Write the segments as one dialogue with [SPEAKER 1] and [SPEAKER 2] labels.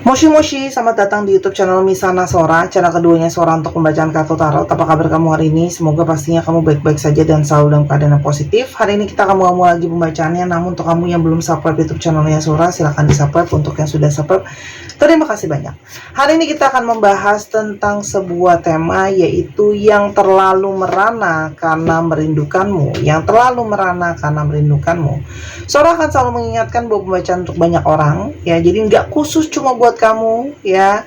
[SPEAKER 1] Moshi Moshi, selamat datang di YouTube channel Misana Sora, channel keduanya Sora untuk pembacaan kartu tarot. Apa kabar kamu hari ini? Semoga pastinya kamu baik-baik saja dan selalu dalam keadaan yang positif. Hari ini kita akan mulai lagi pembacaannya, namun untuk kamu yang belum subscribe YouTube channelnya Sora, silahkan di subscribe. Untuk yang sudah subscribe, terima kasih banyak. Hari ini kita akan membahas tentang sebuah tema, yaitu yang terlalu merana karena merindukanmu. Yang terlalu merana karena merindukanmu. Sora akan selalu mengingatkan bahwa pembacaan untuk banyak orang, ya, jadi nggak khusus cuma buat kamu, ya.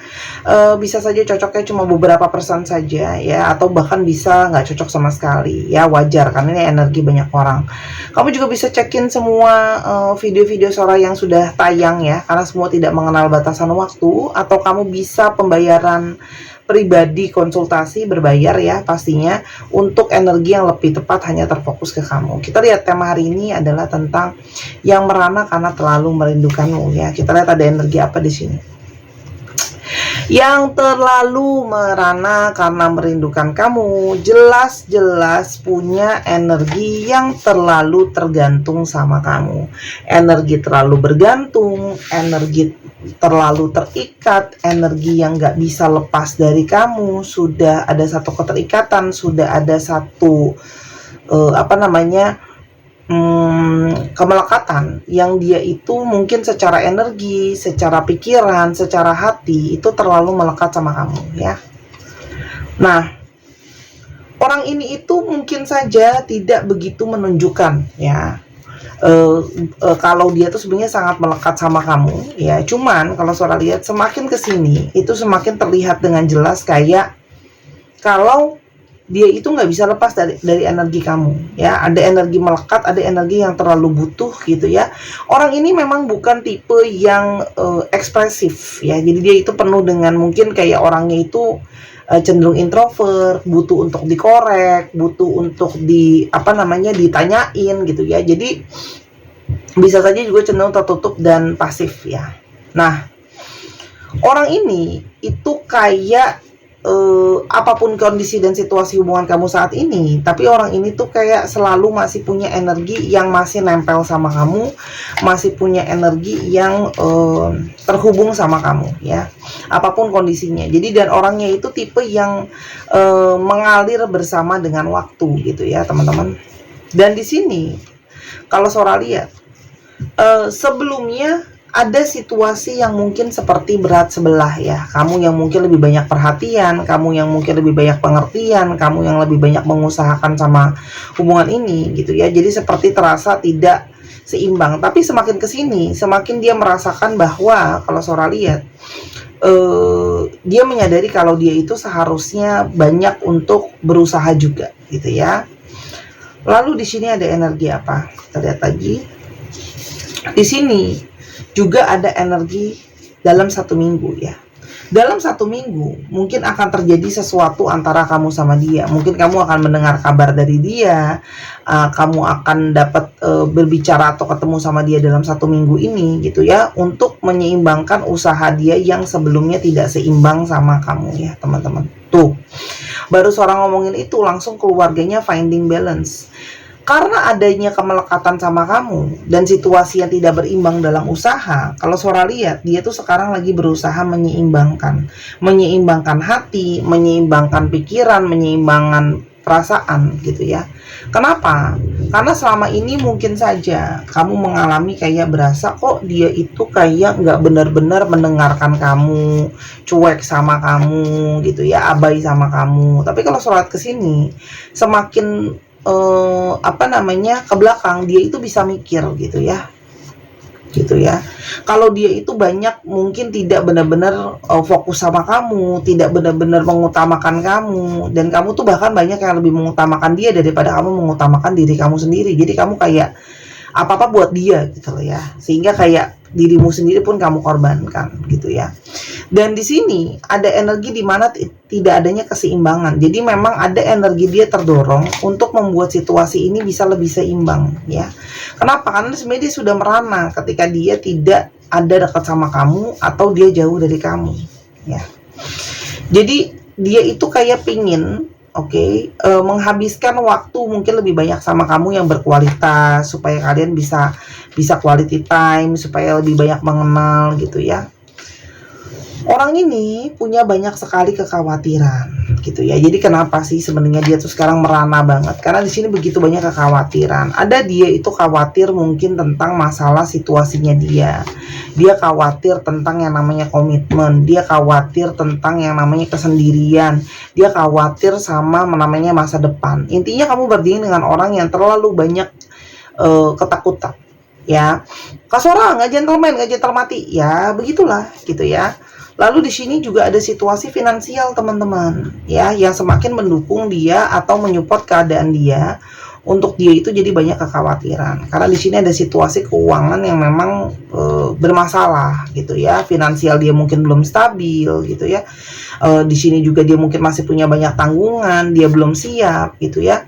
[SPEAKER 1] Bisa saja cocoknya cuma beberapa persen saja, ya, atau bahkan bisa nggak cocok sama sekali, ya, wajar karena ini energi banyak orang. Kamu juga bisa cekin semua video-video Sora yang sudah tayang, ya, karena semua tidak mengenal batasan waktu. Atau kamu bisa pembayaran pribadi, konsultasi berbayar, ya, pastinya untuk energi yang lebih tepat hanya terfokus ke kamu. Kita lihat tema hari ini adalah tentang yang merana karena terlalu merindukanmu, ya. Kita lihat ada energi apa di sini. Yang terlalu merana karena merindukan kamu jelas-jelas punya energi yang terlalu tergantung sama kamu. Energi terlalu bergantung, energi terlalu terikat, energi yang gak bisa lepas dari kamu. Sudah ada satu keterikatan, sudah ada satu kemelekatan yang dia itu mungkin secara energi, secara pikiran, secara hati itu terlalu melekat sama kamu, ya. Nah, orang ini itu mungkin saja tidak begitu menunjukkan, ya, kalau dia tuh sebenarnya sangat melekat sama kamu, ya. Cuman kalau Sora lihat semakin kesini itu semakin terlihat dengan jelas kayak kalau dia itu nggak bisa lepas dari energi kamu, ya. Ada energi melekat, ada energi yang terlalu butuh, gitu, ya. Orang ini memang bukan tipe yang ekspresif, ya. Jadi dia itu penuh dengan mungkin kayak orangnya itu cenderung introvert, butuh untuk dikorek, butuh untuk ditanyain, gitu, ya. Jadi bisa saja juga cenderung tertutup dan pasif, ya. Nah, orang ini itu kayak apapun kondisi dan situasi hubungan kamu saat ini, tapi orang ini tuh kayak selalu masih punya energi yang masih nempel sama kamu, masih punya energi yang terhubung sama kamu, ya, apapun kondisinya. Jadi dan orangnya itu tipe yang mengalir bersama dengan waktu, gitu, ya, teman-teman. Dan di sini kalau Sora lihat sebelumnya ada situasi yang mungkin seperti berat sebelah, ya. Kamu yang mungkin lebih banyak perhatian, kamu yang mungkin lebih banyak pengertian, kamu yang lebih banyak mengusahakan sama hubungan ini, gitu, ya. Jadi seperti terasa tidak seimbang. Tapi semakin kesini, semakin dia merasakan bahwa kalau Sora lihat dia menyadari kalau dia itu seharusnya banyak untuk berusaha juga, gitu, ya. Lalu di sini ada energi apa? Kita lihat lagi. Di sini juga ada energi dalam 1 minggu, ya. Dalam 1 minggu mungkin akan terjadi sesuatu antara kamu sama dia. Mungkin kamu akan mendengar kabar dari dia, kamu akan dapat berbicara atau ketemu sama dia dalam 1 minggu ini, gitu, ya, untuk menyeimbangkan usaha dia yang sebelumnya tidak seimbang sama kamu, ya, teman-teman. Tuh, baru seorang ngomongin itu langsung keluarganya finding balance. Karena adanya kemelekatan sama kamu dan situasi yang tidak berimbang dalam usaha, kalau Sora lihat dia tuh sekarang lagi berusaha menyeimbangkan hati, menyeimbangkan pikiran, menyeimbangkan perasaan, gitu, ya. Kenapa? Karena selama ini mungkin saja kamu mengalami kayak berasa kok dia itu kayak nggak benar-benar mendengarkan kamu, cuek sama kamu, gitu, ya, abai sama kamu. Tapi kalau Sora kesini semakin ke belakang, dia itu bisa mikir, gitu, ya, gitu, ya. Kalau dia itu banyak mungkin tidak benar-benar fokus sama kamu, tidak benar-benar mengutamakan kamu, dan kamu tuh bahkan banyak yang lebih mengutamakan dia daripada kamu mengutamakan diri kamu sendiri. Jadi kamu kayak apa-apa buat dia, gitu loh, ya, sehingga kayak dirimu sendiri pun kamu korbankan, gitu, ya. Dan di sini ada energi di mana tidak adanya keseimbangan. Jadi memang ada energi dia terdorong untuk membuat situasi ini bisa lebih seimbang, ya. Kenapa? Karena sebenarnya dia sudah merana ketika dia tidak ada dekat sama kamu atau dia jauh dari kamu, ya. Jadi dia itu kayak pingin menghabiskan waktu mungkin lebih banyak sama kamu yang berkualitas, supaya kalian bisa quality time, supaya lebih banyak mengenal, gitu, ya. Orang ini punya banyak sekali kekhawatiran gitu ya. Jadi kenapa sih sebenarnya dia tuh sekarang merana banget? Karena di sini begitu banyak kekhawatiran. Ada dia itu khawatir mungkin tentang masalah situasinya dia. Dia khawatir tentang yang namanya komitmen. Dia khawatir tentang yang namanya kesendirian. Dia khawatir sama namanya masa depan. Intinya kamu berdiri dengan orang yang terlalu banyak ketakutan. Ya, kasora nggak gentleman, nggak gentlemati. Ya, begitulah gitu ya. Lalu di sini juga ada situasi finansial teman-teman ya, yang semakin mendukung dia atau menyupport keadaan dia untuk dia itu jadi banyak kekhawatiran. Karena di sini ada situasi keuangan yang memang bermasalah gitu ya, finansial dia mungkin belum stabil gitu ya. Di sini juga dia mungkin masih punya banyak tanggungan, dia belum siap gitu ya.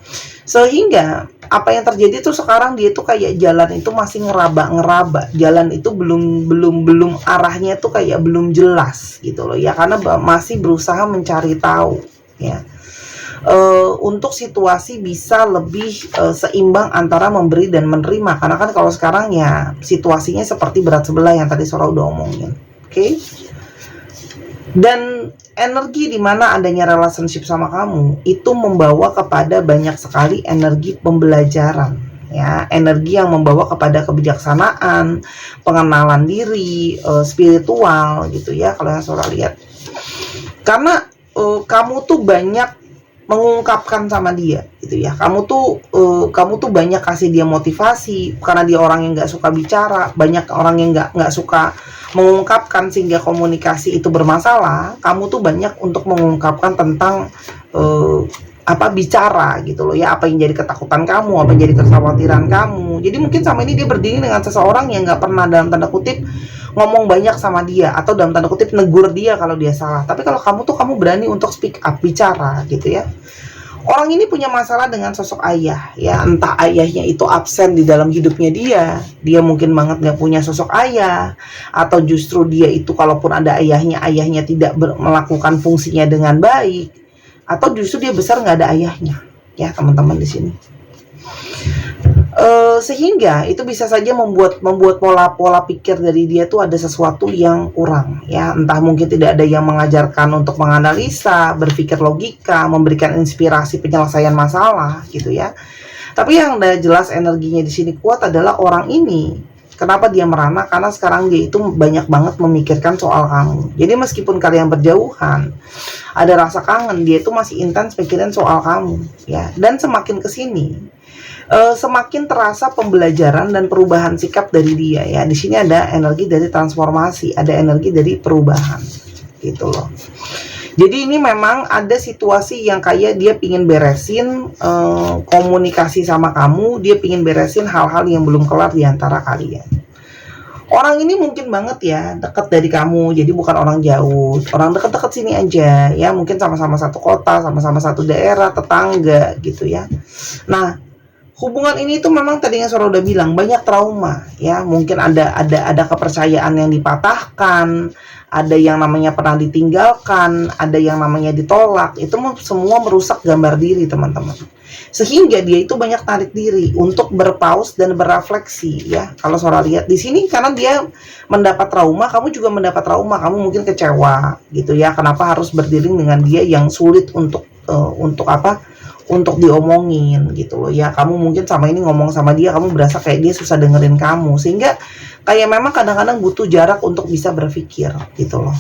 [SPEAKER 1] Sehingga apa yang terjadi tuh sekarang dia tuh kayak jalan itu masih ngeraba-ngeraba, jalan itu belum arahnya tuh kayak belum jelas gitu loh ya, karena masih berusaha mencari tahu ya, untuk situasi bisa lebih seimbang antara memberi dan menerima, karena kan kalau sekarang ya situasinya seperti berat sebelah yang tadi Sora udah omongin, oke? Dan energi di mana adanya relationship sama kamu itu membawa kepada banyak sekali energi pembelajaran ya, energi yang membawa kepada kebijaksanaan, pengenalan diri, spiritual gitu ya kalau yang Sora lihat. Karena kamu tuh banyak mengungkapkan sama dia gitu ya, kamu tuh banyak kasih dia motivasi karena dia orang yang nggak suka bicara, banyak orang yang nggak suka mengungkapkan sehingga komunikasi itu bermasalah. Kamu tuh banyak untuk mengungkapkan tentang bicara gitu loh ya, apa yang jadi ketakutan kamu, apa yang jadi kekhawatiran kamu. Jadi mungkin sama ini dia berdiri dengan seseorang yang nggak pernah dalam tanda kutip ngomong banyak sama dia atau dalam tanda kutip negur dia kalau dia salah. Tapi kalau kamu berani untuk speak up, bicara gitu ya. Orang ini punya masalah dengan sosok ayah ya, entah ayahnya itu absen di dalam hidupnya dia mungkin banget gak punya sosok ayah, atau justru dia itu kalaupun ada ayahnya tidak melakukan fungsinya dengan baik, atau justru dia besar gak ada ayahnya ya teman-teman di sini. Sehingga itu bisa saja membuat pola pikir dari dia tuh ada sesuatu yang kurang ya, entah mungkin tidak ada yang mengajarkan untuk menganalisa, berpikir logika, memberikan inspirasi penyelesaian masalah gitu ya. Tapi yang udah jelas energinya di sini kuat adalah orang ini. Kenapa dia merana? Karena sekarang dia itu banyak banget memikirkan soal kamu. Jadi meskipun kalian berjauhan, ada rasa kangen, dia itu masih intens pikirin soal kamu ya. Dan semakin kesini semakin terasa pembelajaran dan perubahan sikap dari dia ya. Di sini ada energi dari transformasi, ada energi dari perubahan gitu loh. Jadi ini memang ada situasi yang kayak dia pingin beresin komunikasi sama kamu, dia pingin beresin hal-hal yang belum kelar di antara kalian. Orang ini mungkin banget ya dekat dari kamu, jadi bukan orang jauh, orang dekat-dekat sini aja ya, mungkin sama-sama satu kota, sama-sama satu daerah, tetangga gitu ya. Nah, hubungan ini tuh memang tadinya Sora udah bilang banyak trauma ya, mungkin ada kepercayaan yang dipatahkan, ada yang namanya pernah ditinggalkan, ada yang namanya ditolak. Itu semua merusak gambar diri teman-teman, sehingga dia itu banyak tarik diri untuk berpaus dan berefleksi ya. Kalau Sora lihat di sini, karena dia mendapat trauma, kamu juga mendapat trauma, kamu mungkin kecewa gitu ya, kenapa harus berdiri dengan dia yang sulit untuk diomongin gitu loh ya. Kamu mungkin sama ini ngomong sama dia, kamu berasa kayak dia susah dengerin kamu, sehingga kayak memang kadang-kadang butuh jarak untuk bisa berpikir gitu loh.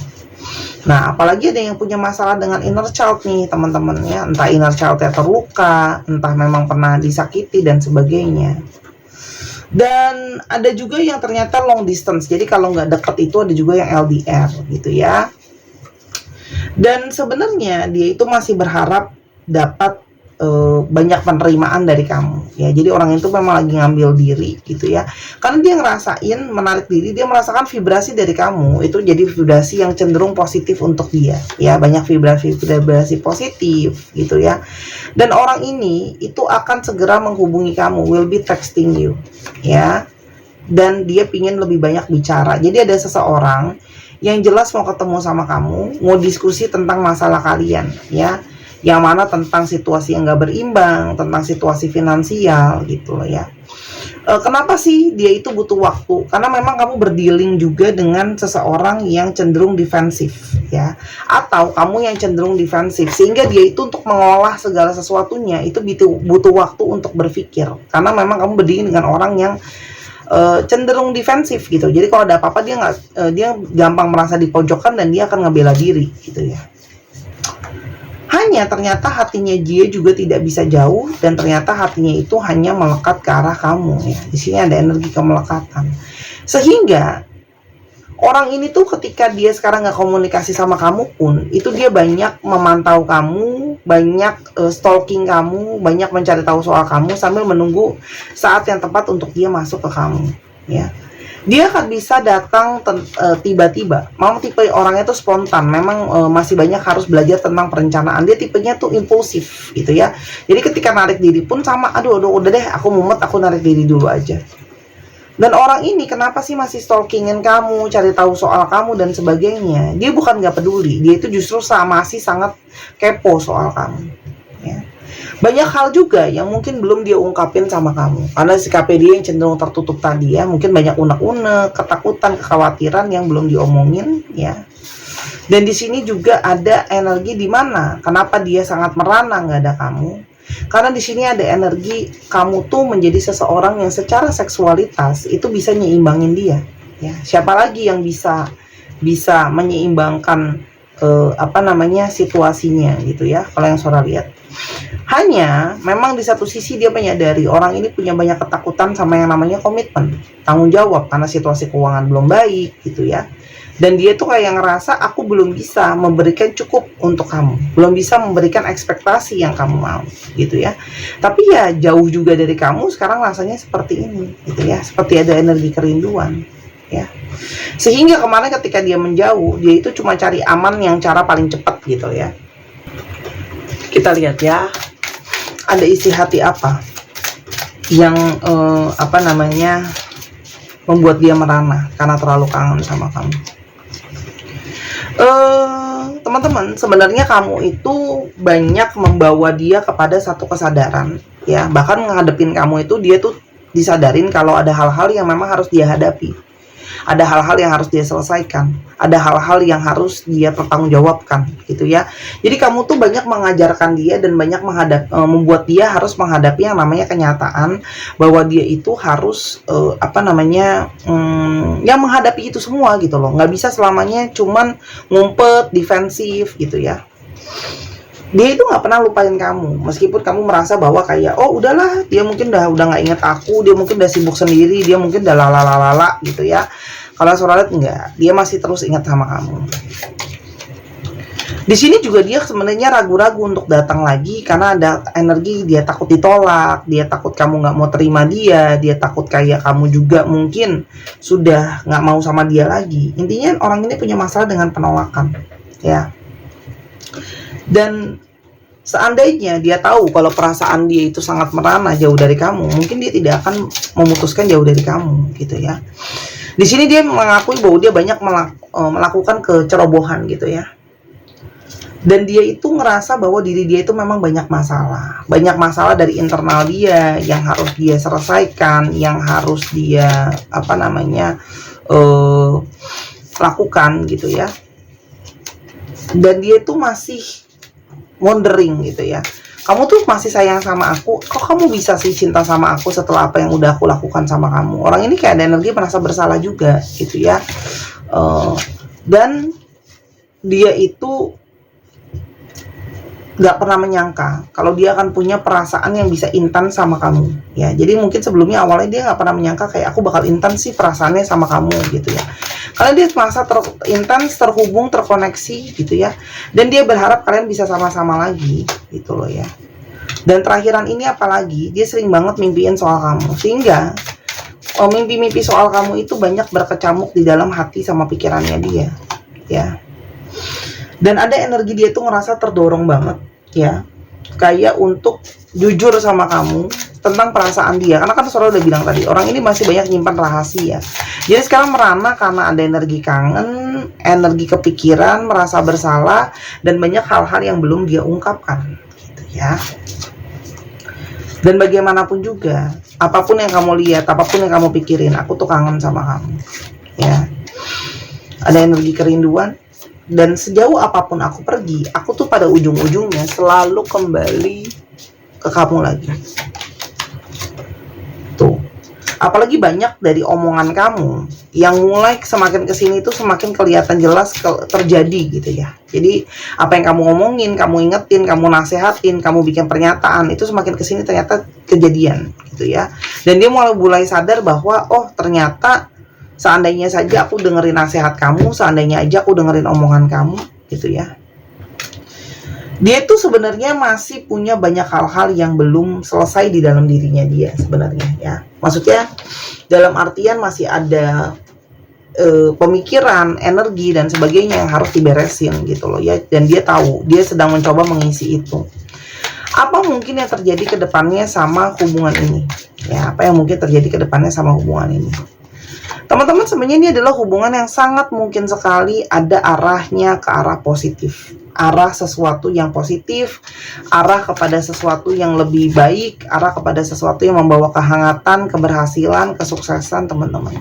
[SPEAKER 1] Nah, apalagi ada yang punya masalah dengan inner child nih teman-teman ya, entah inner childnya terluka, entah memang pernah disakiti dan sebagainya. Dan ada juga yang ternyata long distance, jadi kalau nggak deket itu ada juga yang LDR gitu ya. Dan sebenarnya dia itu masih berharap dapat banyak penerimaan dari kamu ya. Jadi orang itu memang lagi ngambil diri gitu ya, karena dia ngerasain menarik diri, dia merasakan vibrasi dari kamu itu jadi vibrasi yang cenderung positif untuk dia ya, banyak vibrasi positif gitu ya. Dan orang ini itu akan segera menghubungi kamu, will be texting you ya, dan dia pingin lebih banyak bicara. Jadi ada seseorang yang jelas mau ketemu sama kamu, mau diskusi tentang masalah kalian ya, yang mana tentang situasi yang gak berimbang, tentang situasi finansial gitu loh ya. Kenapa sih dia itu butuh waktu? Karena memang kamu berdealing juga dengan seseorang yang cenderung defensif, ya, atau kamu yang cenderung defensif, sehingga dia itu untuk mengolah segala sesuatunya itu butuh waktu untuk berpikir. Karena memang kamu berdealing dengan orang yang cenderung defensif gitu. Jadi kalau ada apa-apa dia gampang merasa dipojokkan dan dia akan ngebela diri gitu ya. Hanya ternyata hatinya dia juga tidak bisa jauh, dan ternyata hatinya itu hanya melekat ke arah kamu ya. Di sini ada energi kemelekatan. Sehingga orang ini tuh ketika dia sekarang nggak komunikasi sama kamu pun, itu dia banyak memantau kamu, banyak stalking kamu, banyak mencari tahu soal kamu sambil menunggu saat yang tepat untuk dia masuk ke kamu ya. Dia akan bisa datang tiba-tiba. Memang tipe orangnya tuh spontan. Memang masih banyak harus belajar tentang perencanaan. Dia tipenya tuh impulsif gitu ya. Jadi ketika narik diri pun sama, aduh udah deh, aku mumet, aku narik diri dulu aja. Dan orang ini kenapa sih masih stalkingin kamu, cari tahu soal kamu dan sebagainya? Dia bukan nggak peduli, dia itu justru masih sangat kepo soal kamu ya. Banyak hal juga yang mungkin belum dia ungkapin sama kamu, karena sikapnya dia yang cenderung tertutup tadi ya. Mungkin banyak unek-unek, ketakutan, kekhawatiran yang belum diomongin ya. Dan di sini juga ada energi di mana kenapa dia sangat merana nggak ada kamu. Karena di sini ada energi kamu tuh menjadi seseorang yang secara seksualitas itu bisa nyimbangin dia ya. Siapa lagi yang bisa menyeimbangkan situasinya gitu ya, kalau yang Sora lihat. Hanya memang di satu sisi dia menyadari orang ini punya banyak ketakutan sama yang namanya komitmen, tanggung jawab, karena situasi keuangan belum baik gitu ya. Dan dia tuh kayak ngerasa, aku belum bisa memberikan cukup untuk kamu, belum bisa memberikan ekspektasi yang kamu mau gitu ya. Tapi ya jauh juga dari kamu sekarang rasanya seperti ini gitu ya, seperti ada energi kerinduan ya. Sehingga kemarin ketika dia menjauh, dia itu cuma cari aman yang cara paling cepat gitu ya. Kita lihat ya, ada isi hati apa yang membuat dia merana karena terlalu kangen sama kamu. Teman-teman, sebenarnya kamu itu banyak membawa dia kepada satu kesadaran ya. Bahkan ngadepin kamu itu dia tuh disadarin kalau ada hal-hal yang memang harus dia hadapi, ada hal-hal yang harus dia selesaikan, ada hal-hal yang harus dia pertanggungjawabkan gitu ya. Jadi kamu tuh banyak mengajarkan dia dan banyak membuat dia harus menghadapi yang namanya kenyataan bahwa dia itu harus menghadapi itu semua gitu loh. Nggak bisa selamanya cuman ngumpet, defensif gitu ya. Dia itu nggak pernah lupain kamu, meskipun kamu merasa bahwa kayak, oh udahlah, dia mungkin udah nggak inget aku, dia mungkin udah sibuk sendiri, dia mungkin udah lalalala gitu ya. Kalau Sora lihat enggak, dia masih terus ingat sama kamu. Di sini juga dia sebenarnya ragu-ragu untuk datang lagi karena ada energi dia takut ditolak, dia takut kamu nggak mau terima dia takut kayak kamu juga mungkin sudah nggak mau sama dia lagi. Intinya orang ini punya masalah dengan penolakan ya. Dan seandainya dia tahu kalau perasaan dia itu sangat merana jauh dari kamu, mungkin dia tidak akan memutuskan jauh dari kamu gitu ya. Di sini dia mengakui bahwa dia banyak melakukan kecerobohan gitu ya. Dan dia itu ngerasa bahwa diri dia itu memang banyak masalah dari internal dia yang harus dia selesaikan, yang harus dia lakukan gitu ya. Dan dia itu masih wondering gitu ya, kamu tuh masih sayang sama aku, kok kamu bisa sih cinta sama aku setelah apa yang udah aku lakukan sama kamu. Orang ini kayak ada energi merasa bersalah juga gitu ya. Dan dia itu gak pernah menyangka kalau dia akan punya perasaan yang bisa intens sama kamu ya. Jadi mungkin sebelumnya awalnya dia gak pernah menyangka kayak aku bakal intens sih perasaannya sama kamu gitu ya. Karena dia merasa intens, terhubung, terkoneksi gitu ya. Dan dia berharap kalian bisa sama-sama lagi gitu loh ya. Dan terakhiran ini apalagi dia sering banget mimpiin soal kamu, sehingga mimpi-mimpi soal kamu itu banyak berkecamuk di dalam hati sama pikirannya dia ya. Dan ada energi dia tuh ngerasa terdorong banget ya, kayak untuk jujur sama kamu tentang perasaan dia. Karena kan Sora udah bilang tadi, orang ini masih banyak nyimpan rahasia. Jadi sekarang merana karena ada energi kangen, energi kepikiran, merasa bersalah, dan banyak hal-hal yang belum dia ungkapkan gitu ya. Dan bagaimanapun juga, apapun yang kamu lihat, apapun yang kamu pikirin, aku tuh kangen sama kamu. Ya. Ada energi kerinduan, dan sejauh apapun aku pergi, aku tuh pada ujung-ujungnya selalu kembali ke kamu lagi. Tuh. Apalagi banyak dari omongan kamu yang mulai semakin kesini tuh semakin kelihatan jelas terjadi gitu ya. Jadi apa yang kamu ngomongin, kamu ingetin, kamu nasehatin, kamu bikin pernyataan, itu semakin kesini ternyata kejadian gitu ya. Dan dia mulai sadar bahwa oh ternyata seandainya saja aku dengerin nasihat kamu, seandainya aja aku dengerin omongan kamu gitu ya. Dia tuh sebenarnya masih punya banyak hal-hal yang belum selesai di dalam dirinya dia sebenarnya ya. Maksudnya dalam artian masih ada pemikiran, energi dan sebagainya yang harus diberesin gitu loh ya. Dan dia tahu, dia sedang mencoba mengisi itu. Apa mungkin yang terjadi ke depannya sama hubungan ini? Ya, apa yang mungkin terjadi ke depannya sama hubungan ini? Teman-teman, sebenarnya ini adalah hubungan yang sangat mungkin sekali ada arahnya ke arah positif, arah sesuatu yang positif, arah kepada sesuatu yang lebih baik, arah kepada sesuatu yang membawa kehangatan, keberhasilan, kesuksesan teman-teman.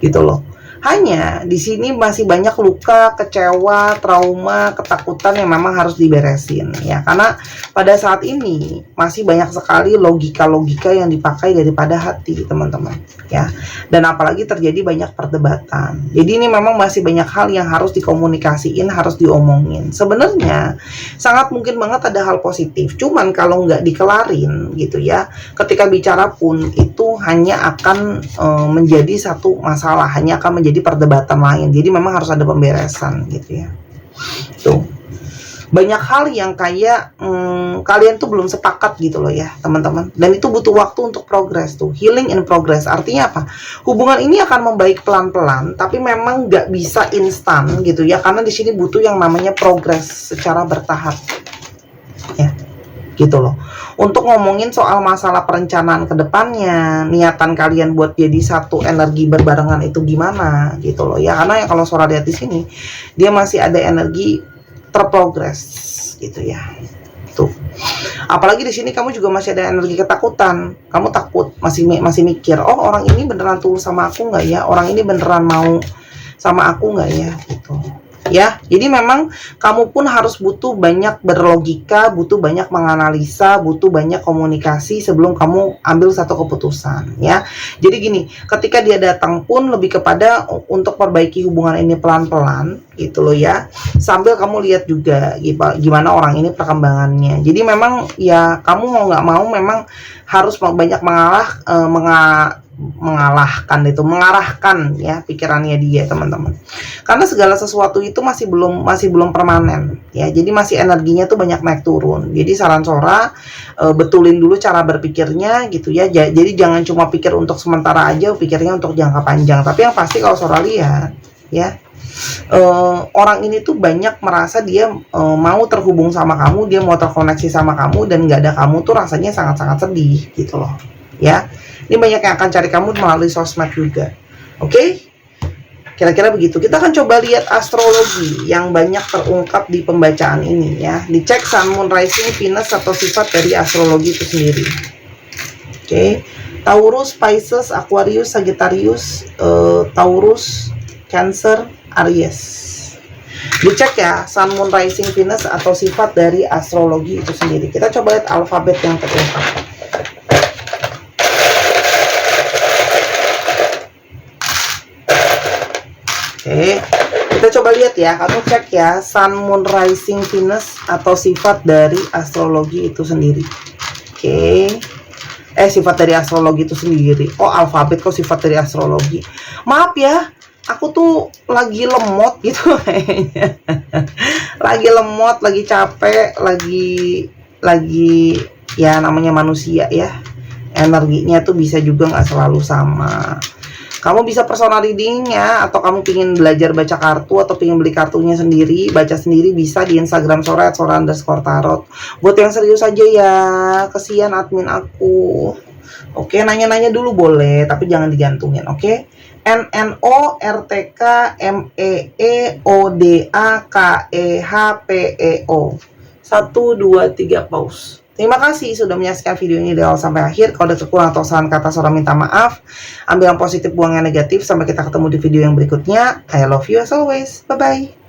[SPEAKER 1] Gitu loh. Hanya di sini masih banyak luka, kecewa, trauma, ketakutan yang memang harus diberesin ya. Karena pada saat ini masih banyak sekali logika-logika yang dipakai daripada hati, teman-teman ya. Dan apalagi terjadi banyak perdebatan. Jadi ini memang masih banyak hal yang harus dikomunikasiin, harus diomongin. Sebenarnya sangat mungkin banget ada hal positif. Cuman kalau nggak dikelarin gitu ya, ketika bicara pun itu hanya akan menjadi satu masalah, hanya akan menjadi perdebatan lain. Jadi memang harus ada pemberesan gitu ya. Tuh. Banyak hal yang kayak kalian tuh belum sepakat gitu loh ya teman-teman. Dan itu butuh waktu untuk progress tuh. Healing in progress. Artinya apa? Hubungan ini akan membaik pelan-pelan, tapi memang nggak bisa instan gitu ya. Karena di sini butuh yang namanya progress secara bertahap. Ya. Gitu loh. Untuk ngomongin soal masalah perencanaan ke depannya, niatan kalian buat jadi satu energi berbarengan itu gimana gitu loh ya. Karena ya kalau Sora lihat di sini, dia masih ada energi terprogres gitu ya. Tuh. Apalagi di sini kamu juga masih ada energi ketakutan. Kamu takut, masih mikir, oh orang ini beneran tulus sama aku nggak ya? Orang ini beneran mau sama aku nggak ya? Gitu. Ya, jadi memang kamu pun harus butuh banyak berlogika, butuh banyak menganalisa, butuh banyak komunikasi sebelum kamu ambil satu keputusan ya. Jadi gini, ketika dia datang pun lebih kepada untuk perbaiki hubungan ini pelan-pelan gitu loh ya. Sambil kamu lihat juga gimana orang ini perkembangannya. Jadi memang ya kamu mau nggak mau memang harus banyak mengarahkan ya pikirannya dia teman-teman. Karena segala sesuatu itu masih belum permanen ya. Jadi masih energinya tuh banyak naik turun. Jadi saran Sora betulin dulu cara berpikirnya gitu ya. Jadi jangan cuma pikir untuk sementara aja, pikirnya untuk jangka panjang. Tapi yang pasti kalau Sora lihat ya, orang ini tuh banyak merasa dia mau terhubung sama kamu, dia mau terkoneksi sama kamu, dan nggak ada kamu tuh rasanya sangat-sangat sedih gitu loh ya. Ini banyak yang akan cari kamu melalui sosmed juga. Oke? Kira-kira begitu. Kita akan coba lihat astrologi yang banyak terungkap di pembacaan ini ya. Dicek Sun, Moon, Rising, Venus atau sifat dari astrologi itu sendiri. Oke. Taurus, Pisces, Aquarius, Sagittarius, Taurus, Cancer, Aries. Dicek ya Sun, Moon, Rising, Venus atau sifat dari astrologi itu sendiri. Kita coba lihat alfabet yang terungkap. Oke, kita coba lihat ya. Kamu cek ya Sun, Moon, Rising, Venus atau sifat dari astrologi itu sendiri. Oke. Sifat dari astrologi itu sendiri. Oh, alfabet kok sifat dari astrologi. Maaf ya, aku tuh lagi lemot gitu kayaknya. Lagi lemot, lagi capek, lagi ya namanya manusia ya. Energinya tuh bisa juga nggak selalu sama. Kamu bisa personal reading ya, atau kamu pingin belajar baca kartu atau pingin beli kartunya sendiri, baca sendiri, bisa di Instagram Sora @sora_tarot. Buat yang serius aja ya, kesian admin aku. Oke, nanya-nanya dulu boleh, tapi jangan digantungin, oke? NNORTKMEEODAKEHPEO 1, 2, 3 pause. Terima kasih sudah menyaksikan video ini dari awal sampai akhir. Kalau ada kekurangan atau kesalahan kata, Sora minta maaf. Ambil yang positif, buang yang negatif. Sampai kita ketemu di video yang berikutnya. I love you as always. Bye-bye.